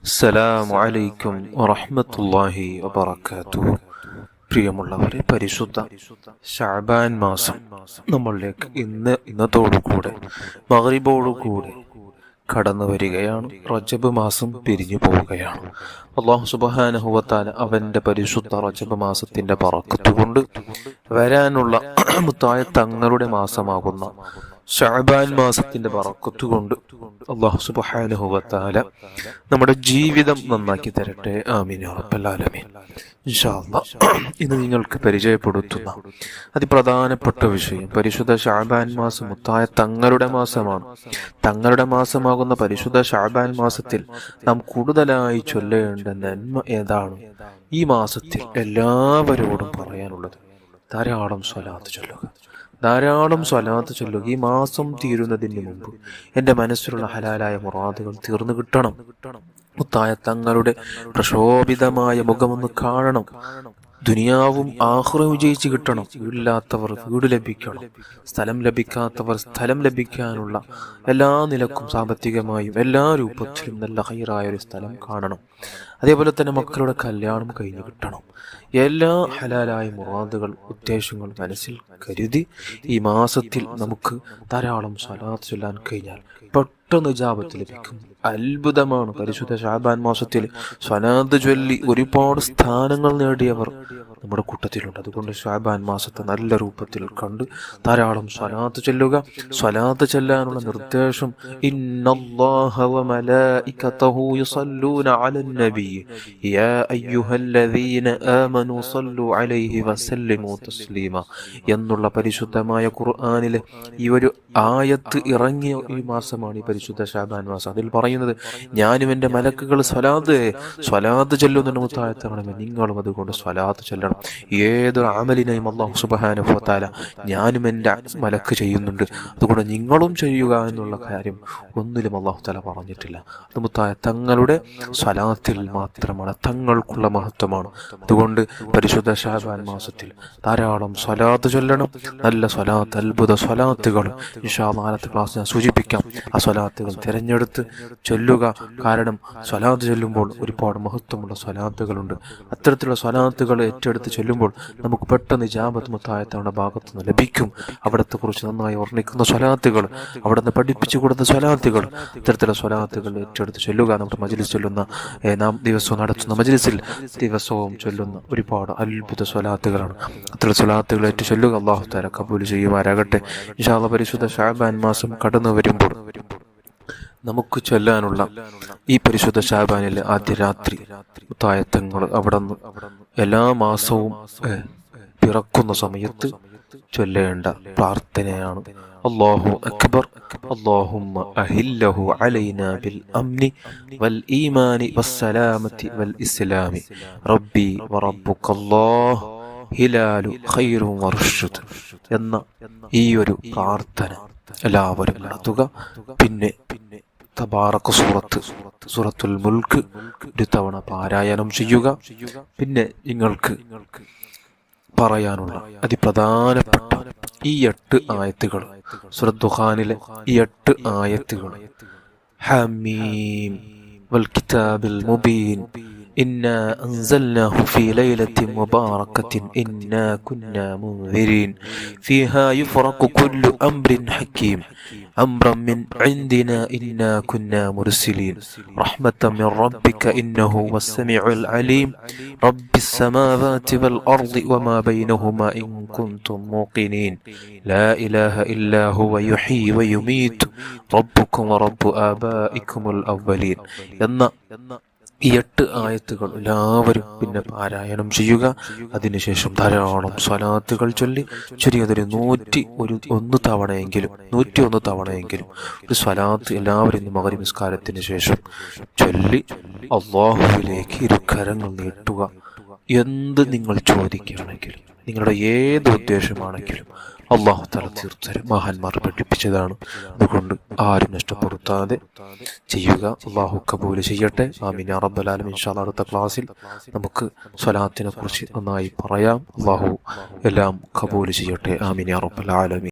അസ്സലാമു അലൈക്കും വറഹ്മത്തുള്ളാഹി വബറകാതുഹു. പ്രിയമുള്ളവരെ, പരിശുദ്ധ ശഅബാൻ മാസം നമ്മളിലേക്ക് ഇന്നത്തോടുകൂടെ മഗ്രിബോടുകൂടെ കടന്നു വരികയാണ്. റജബ് മാസം പിരിഞ്ഞു പോവുകയാണ്. അല്ലാഹു സുബ്ഹാനഹു വ തആല അവന്റെ പരിശുദ്ധ റജബ് മാസത്തിന്റെ ബറക്കത്ത് കൊണ്ട് വരാനുള്ള മുത്തായ തങ്ങളുടെ മാസമാകുന്ന ശഅബാൻ മാസത്തിന്റെ ബറക്കത്ത് കൊണ്ട് അല്ലാഹു സുബ്ഹാനഹു വ തആല നമ്മുടെ ജീവിതം നന്നാക്കി തരട്ടെ. ആമീൻ യാ റബ്ബൽ ആലമീൻ. ഇൻഷാ അല്ലാഹ് ഇന്ന് നിങ്ങൾക്ക് പരിചയപ്പെടുത്തുന്ന അതിപ്രധാനപ്പെട്ട വിഷയം പരിശുദ്ധ ശഅബാൻ മാസം മുത്തായ തങ്ങളുടെ മാസമാണ്. തങ്ങളുടെ മാസമാകുന്ന പരിശുദ്ധ ശഅബാൻ മാസത്തിൽ നാം കൂടുതലായി ചൊല്ലേണ്ട നന്മ ഏതാണ്? ഈ മാസത്തിൽ എല്ലാവരോടും പറയാനുള്ളത് ധാരാളം സ്വലാത്ത് ചൊല്ലുക, ധാരാളം സ്വലാത്ത് ചൊല്ലുക. ഈ മാസം തീരുന്നതിന് മുമ്പ് എൻ്റെ മനസ്സിലുള്ള ഹലാലായ മുറാദുകൾ തീർന്നു കിട്ടണം. മുത്തായ തങ്ങളുടെ പ്രശോഭിതമായ മുഖമൊന്ന് കാണണം. ദുനിയാവും ആഖിറവും വിജയിച്ച് കിട്ടണം. വീടില്ലാത്തവർ വീട് ലഭിക്കണം. സ്ഥലം ലഭിക്കാത്തവർ സ്ഥലം ലഭിക്കാനുള്ള എല്ലാ നിലക്കും സാമ്പത്തികമായും എല്ലാ രൂപത്തിലും നല്ല ഹൈറായ ഒരു സ്ഥലം കാണണം. അതേപോലെ തന്നെ മക്കളുടെ കല്യാണം കഴിഞ്ഞു കിട്ടണം. എല്ലാ ഹലാലായ മുറാദുകൾ ഉദ്ദേശങ്ങൾ മനസ്സിൽ കരുതി ഈ മാസത്തിൽ നമുക്ക് ധാരാളം സ്വലാത്ത് ചൊല്ലാൻ കഴിഞ്ഞാൽ പെട്ടെന്ന് ഇജാബത്ത് ലഭിക്കും. അത്ഭുതമാണ്. പരിശുദ്ധ ശഅബാൻ മാസത്തിൽ സ്വലാത്ത് ചൊല്ലി ഒരുപാട് സ്ഥാനങ്ങൾ നേടിയവർ നമ്മുടെ കൂട്ടത്തിലുണ്ട്. അതുകൊണ്ട് ശഅബാൻ മാസത്തെ നല്ല രൂപത്തിൽ കണ്ട് ധാരാളം സ്വലാത്ത് ചൊല്ലുക. സ്വലാത്ത് ചൊല്ലാനുള്ള നിർദ്ദേശം ഇന്നല്ലാഹ വ മലായികതഹു യുസല്ലൂന അലൻ നബി യാ അയ്യുഹല്ലദീന ആമനൂ സല്ലു അലൈഹി വസല്ലിമു തസ്ലീമ എന്നുള്ള പരിശുദ്ധമായ ഖുർആനിലെ ഈ ഒരു ആയത്ത് ഇറങ്ങിയ ഈ മാസമാണ് ഈ പരിശുദ്ധ ശഅബാൻ മാസം. അതിൽ പറയുന്നത് ഞാനും എൻ്റെ മലക്കുകൾ സ്വലാത്ത് ചൊല്ലുന്നുണ്ട്. മുത്തായത്തങ്ങളെ നിങ്ങളും അതുകൊണ്ട് സ്വലാത്ത് ചൊല്ലണം. ഏതൊരു അമലിനെയും അല്ലാഹു സുബ്ഹാനഹു വ തആല ഞാനും എൻ്റെ മലക്ക് ചെയ്യുന്നുണ്ട്, അതുകൊണ്ട് നിങ്ങളും ചെയ്യുക എന്നുള്ള കാര്യം ഒന്നിലും അല്ലാഹു തആല പറഞ്ഞിട്ടില്ല. അത് മുത്തായ തങ്ങളുടെ സ്വലാത്തിൽ മാത്രമാണ്, തങ്ങൾക്കുള്ള മഹത്വമാണ്. അതുകൊണ്ട് പരിശുദ്ധ ശഅബാൻ മാസത്തിൽ ധാരാളം സ്വലാത്ത് ചൊല്ലണം. നല്ല സ്വലാത്ത്, അത്ഭുത സ്വലാത്തുകൾ ഇൻഷാ അല്ലാഹ് നാളത്തെ ക്ലാസ് ഞാൻ സൂചിപ്പിക്കാം. ആ സ്വലാത്തുകൾ തിരഞ്ഞെടുത്ത് ചൊല്ലുക. കാരണം സ്വലാത്ത് ചൊല്ലുമ്പോൾ ഒരുപാട് മഹത്വമുള്ള സ്വലാത്തുകളുണ്ട്. അത്തരത്തിലുള്ള സ്വലാത്തുകൾ ഏറ്റെടുത്ത് ചൊല്ലുമ്പോൾ നമുക്ക് പെട്ടെന്ന് ഇജാബത്ത് മുത്തായത്തവണ ഭാഗത്തു നിന്ന് ലഭിക്കും. അവിടത്തെ കുറിച്ച് നന്നായി വർണ്ണിക്കുന്ന സ്വലാത്തുകൾ, അവിടെ നിന്ന് പഠിപ്പിച്ചു കൊടുത്ത സ്വലാത്തുകൾ, ഇത്തരത്തിലുള്ള സ്വലാത്തുകൾ ഏറ്റെടുത്ത് ചൊല്ലുക. നമ്മുടെ മജ്ലിസ് ചൊല്ലുന്ന നാം ദിവസവും നടത്തുന്ന മജ്ലിസിൽ ദിവസവും ചൊല്ലുന്ന ഒരുപാട് അത്ഭുത സ്വലാത്തുകളാണ്. അത്തരം സ്വലാത്തുകൾ ഏറ്റു ചൊല്ലുക. അല്ലാഹു തആല കബൂൽ ചെയ്യുമാറാകട്ടെ. ഇൻഷാ അല്ലാഹ് പരിശുദ്ധ ശഅബാൻ മാസം കടന്നു വരുമ്പോൾ നമുക്ക് ചൊല്ലാനുള്ള ഈ പരിശുദ്ധ ശഅബാനിലെ ആദ്യ രാത്രി മുത്തായത്തങ്ങൾ അവിടെ നിന്ന് എല്ലാ മാസവും പിറക്കുന്ന സമയത്ത് ചൊല്ലേണ്ട പ്രാർത്ഥനയാണ്. അല്ലാഹു അക്ബർ അല്ലാഹുമ്മ അഹില്ലഹു അലൈനാ ബിൽ അംനി വൽ ഈമാനി വസ്സലാമത്തി വൽ ഇസ്ലാമി റബ്ബി വറബ്ബുകല്ലാഹ് ഹിലാലു ഖൈറും വർഷുദ് എന്ന ഈ ഒരു പ്രാർത്ഥന എല്ലാവരും നടത്തുക. പിന്നെ തബാറക സൂറത്തുൽ മുൽക്ക് ഒരു തവണ പാരായണം ചെയ്യുക. പിന്നെ നിങ്ങൾക്ക് പറയാനുള്ള അതിപ്രധാനപ്പെട്ട ഈ 8 ആയത്തുകൾ, സൂറത്ത് ദുഖാനിലെ ഈ 8 ആയത്തുകൾ, ഹമീം വൽ കിതാബിൽ മുബീൻ إنا أنزلناه في ليلة مباركة إنا كنا منذرين فيها يفرق كل أمر حكيم أمرا من عندنا إنا كنا مرسلين رحمة من ربك إنه هو السميع العليم رب السماوات والأرض وما بينهما إن كنتم موقنين لا إله إلا هو يحيي ويميت ربكم ورب آبائكم الأولين ഈ 8 ആയത്തുകൾ എല്ലാവരും പിന്നെ പാരായണം ചെയ്യുക. അതിനുശേഷം ധാരാളം സ്വലാത്തുകൾ ചൊല്ലി ചുരുങ്ങിയതൊരു 101 തവണയെങ്കിലും ഒരു സ്വലാത്ത് എല്ലാവരും മഗ്‌രിബ് നിസ്കാരത്തിന് ശേഷം ചൊല്ലി അല്ലാഹുവിലേക്ക് ഇരുകരങ്ങൾ നീട്ടുക. എന്ത് നിങ്ങൾ ചോദിക്കുകയാണെങ്കിലും, നിങ്ങളുടെ ഏത് ഉദ്ദേശമാണെങ്കിലും അല്ലാഹു തആല തീർച്ചയായും മഹാന്മാർ പഠിപ്പിച്ചതാണ്. അതുകൊണ്ട് ആരും നഷ്ടപ്പെടുത്താതെ ചെയ്യുക. അല്ലാഹു കബൂൽ ചെയ്യട്ടെ. ആമീൻ യാ റബ്ബൽ ആലമീൻ. ഇൻഷാ അല്ലാഹ് അടുത്ത ക്ലാസ്സിൽ നമുക്ക് സ്വലാത്തിനെ കുറിച്ച് നന്നായി പറയാം. അല്ലാഹു എല്ലാം കബൂൽ ചെയ്യട്ടെ. ആമീൻ യാ റബ്ബൽ ആലമീൻ.